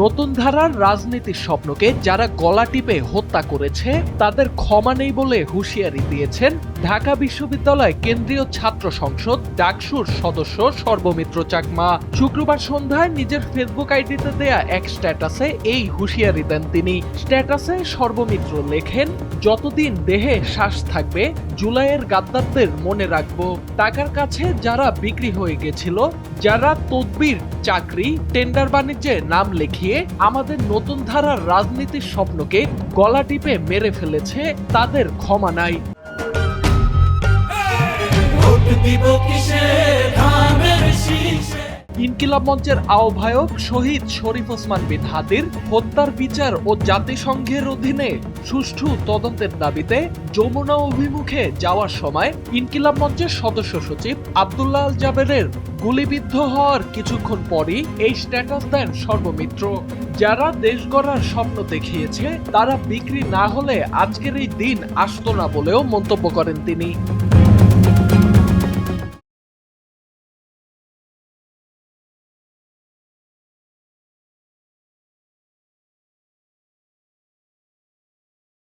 নতুন ধারার রাজনীতির স্বপ্নকে যারা গলা টিপে হত্যা করেছে তাদের ক্ষমা নেই বলে হুঁশিয়ারি দিয়েছেন ঢাকা বিশ্ববিদ্যালয় কেন্দ্রীয় ছাত্র সংসদ ডাকসুর সদস্য সর্বমিত্র চাকমা। শুক্রবার সন্ধ্যায় নিজের ফেসবুক আইডিতে দেয়া এক স্ট্যাটাসে এই হুঁশিয়ারি দেন তিনি। স্ট্যাটাসে সর্বমিত্র লেখেন, যতদিন দেহে শ্বাস থাকবে জুলাইয়ের গাদ্দারদের মনে রাখবো। টাকার কাছে যারা বিক্রি হয়ে গেছিল, যারা তদবির, চাকরি, টেন্ডার বাণিজ্যে নাম লিখিয়ে আমাদের নতুন ধারার রাজনীতির স্বপ্নকে গলা টিপে মেরে ফেলেছে, তাদের ক্ষমা নাই। ইনকিলাব মঞ্চের আহ্বায়ক শহীদ শরীফ ওসমান বিন হাদির হত্যার বিচার ও জাতিসংঘের অধীনে সুষ্ঠু তদন্তের দাবিতে যমুনা অভিমুখে যাওয়ার সময় ইনকিলাব মঞ্চের সদস্য সচিব আব্দুল্লাহ আল জাবেরের গুলিবিদ্ধ হওয়ার কিছুক্ষণ পরই এই স্ট্যাটাস দেন সর্বমিত্র। যারা দেশ গড়ার স্বপ্ন দেখিয়েছে তারা বিক্রি না হলে আজকের এই দিন আসতো না বলেও মন্তব্য করেন তিনি।